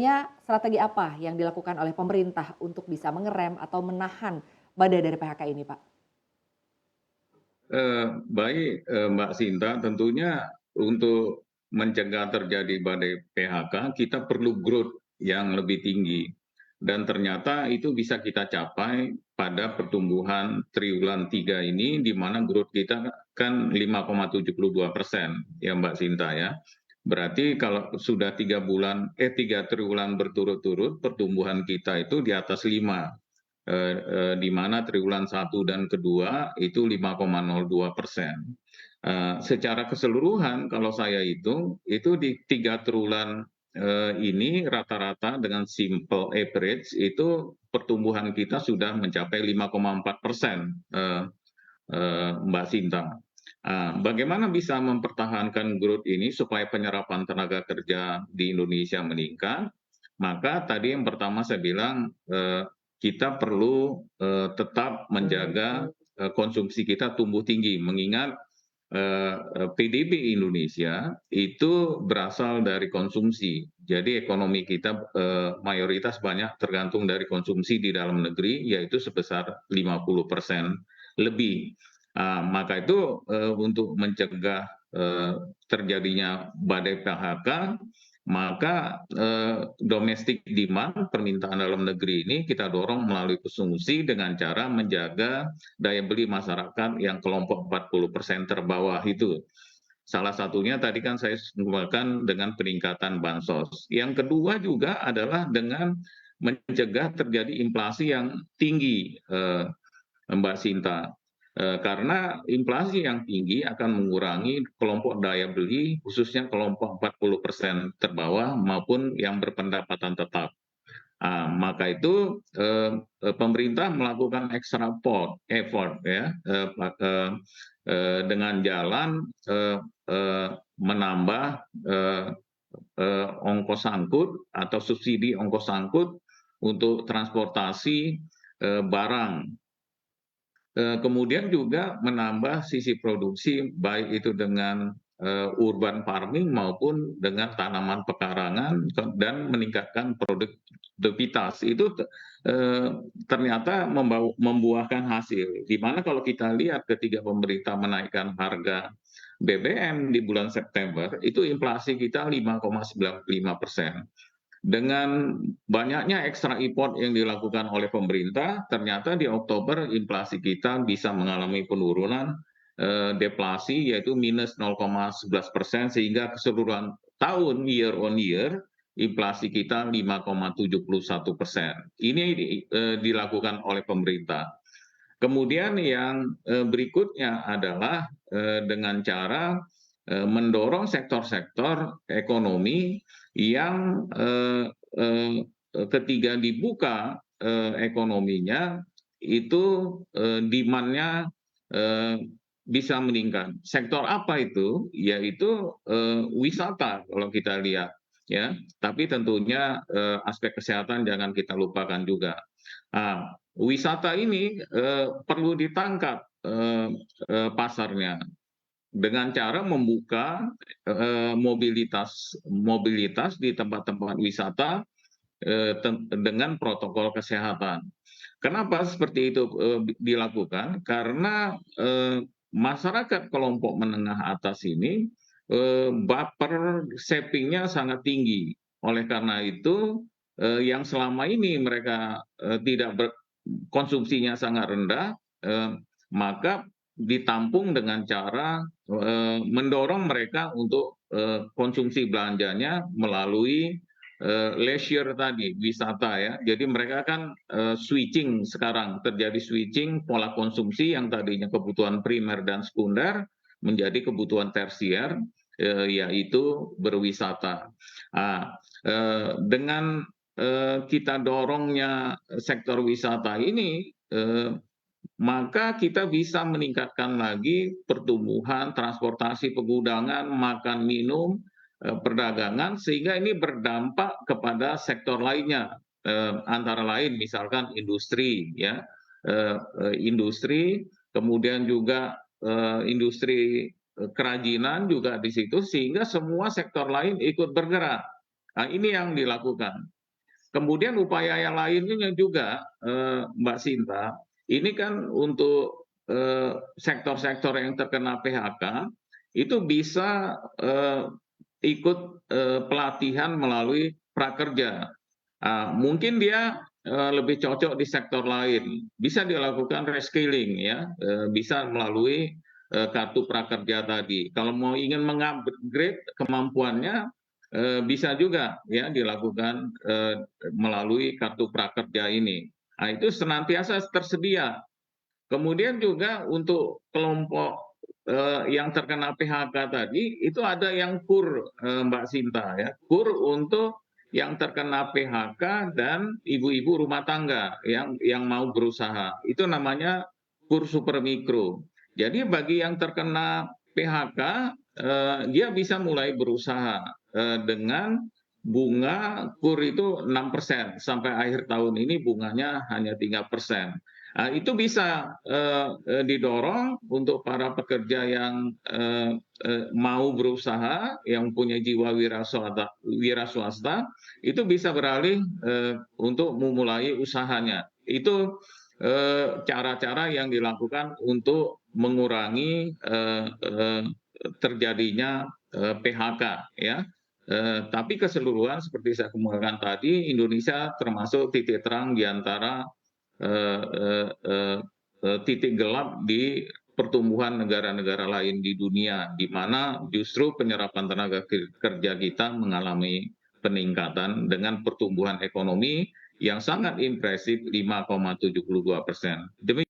Strategi apa yang dilakukan oleh pemerintah untuk bisa mengerem atau menahan badai dari PHK ini, Pak? Baik, Mbak Sinta, tentunya untuk mencegah terjadi badai PHK, kita perlu growth yang lebih tinggi. Dan ternyata itu bisa kita capai pada pertumbuhan triwulan 3 ini, di mana growth kita kan 5,72%, ya Mbak Sinta ya. Berarti kalau sudah 3 triwulan berturut-turut, pertumbuhan kita itu di atas 5, di mana triwulan 1 dan kedua itu 5,02%. Secara keseluruhan kalau saya hitung, itu di 3 triwulan ini rata-rata dengan simple average itu pertumbuhan kita sudah mencapai 5,4%, Mbak Sinta. Bagaimana bisa mempertahankan growth ini supaya penyerapan tenaga kerja di Indonesia meningkat? Maka tadi yang pertama saya bilang, kita perlu tetap menjaga konsumsi kita tumbuh tinggi, mengingat PDB Indonesia itu berasal dari konsumsi. Jadi ekonomi kita mayoritas banyak tergantung dari konsumsi di dalam negeri, yaitu sebesar 50% lebih. Maka itu untuk mencegah terjadinya badai PHK, maka domestic demand, permintaan dalam negeri ini kita dorong melalui konsumsi dengan cara menjaga daya beli masyarakat yang kelompok 40% terbawah itu. Salah satunya tadi kan saya sebutkan dengan peningkatan bansos. Yang kedua juga adalah dengan mencegah terjadi inflasi yang tinggi, Mbak Sinta. Karena inflasi yang tinggi akan mengurangi kelompok daya beli, khususnya kelompok 40% terbawah maupun yang berpendapatan tetap. Maka itu pemerintah melakukan extra effort ya, dengan jalan menambah ongkos angkut atau subsidi ongkos angkut untuk transportasi barang. Kemudian juga menambah sisi produksi, baik itu dengan urban farming maupun dengan tanaman pekarangan dan meningkatkan produktivitas. Itu ternyata membuahkan hasil. Di mana kalau kita lihat ketika pemerintah menaikkan harga BBM di bulan September, itu inflasi kita 5,95%. Dengan banyaknya ekstra import yang dilakukan oleh pemerintah, ternyata di Oktober inflasi kita bisa mengalami penurunan, deflasi yaitu minus 0,11%, sehingga keseluruhan tahun year on year inflasi kita 5,71%. Ini dilakukan oleh pemerintah. Kemudian yang berikutnya adalah dengan cara mendorong sektor-sektor ekonomi yang ketika dibuka ekonominya itu demand-nya bisa meningkat. Sektor apa itu? Yaitu wisata kalau kita lihat ya. Tapi tentunya aspek kesehatan jangan kita lupakan juga. Wisata ini perlu ditangkap pasarnya dengan cara membuka mobilitas di tempat-tempat wisata dengan protokol kesehatan. Kenapa seperti itu dilakukan? Karena masyarakat kelompok menengah atas ini baper savingnya sangat tinggi. Oleh karena itu, yang selama ini mereka tidak konsumsinya sangat rendah, maka ditampung dengan cara mendorong mereka untuk konsumsi belanjanya melalui leisure tadi, wisata ya. Jadi mereka kan switching sekarang, terjadi switching pola konsumsi yang tadinya kebutuhan primer dan sekunder menjadi kebutuhan tersier, yaitu berwisata. Dengan kita dorongnya sektor wisata ini, maka kita bisa meningkatkan lagi pertumbuhan, transportasi, pegudangan, makan, minum, perdagangan, sehingga ini berdampak kepada sektor lainnya, antara lain misalkan industri, ya, industri, kemudian juga industri kerajinan juga di situ, sehingga semua sektor lain ikut bergerak. Nah, ini yang dilakukan. Kemudian upaya yang lainnya juga, Mbak Sinta, ini kan untuk sektor-sektor yang terkena PHK itu bisa ikut pelatihan melalui prakerja. Mungkin dia lebih cocok di sektor lain, bisa dilakukan reskilling ya, bisa melalui kartu prakerja tadi. Kalau mau ingin mengupgrade kemampuannya, bisa juga ya dilakukan melalui kartu prakerja ini. Nah, itu senantiasa tersedia. Kemudian juga untuk kelompok yang terkena PHK tadi, itu ada yang KUR, Mbak Sinta ya, KUR untuk yang terkena PHK dan ibu-ibu rumah tangga yang mau berusaha. Itu namanya KUR super mikro. Jadi bagi yang terkena PHK, dia bisa mulai berusaha dengan bunga KUR itu 6% sampai akhir tahun ini bunganya hanya 3%. Nah, itu bisa didorong untuk para pekerja yang mau berusaha, yang punya jiwa wira swasta, itu bisa beralih untuk memulai usahanya. Itu cara-cara yang dilakukan untuk mengurangi terjadinya PHK ya. Tapi keseluruhan seperti saya kemukakan tadi, Indonesia termasuk titik terang di antara eh, eh, eh, titik gelap di pertumbuhan negara-negara lain di dunia, di mana justru penyerapan tenaga kerja kita mengalami peningkatan dengan pertumbuhan ekonomi yang sangat impresif 5,72%. Demikian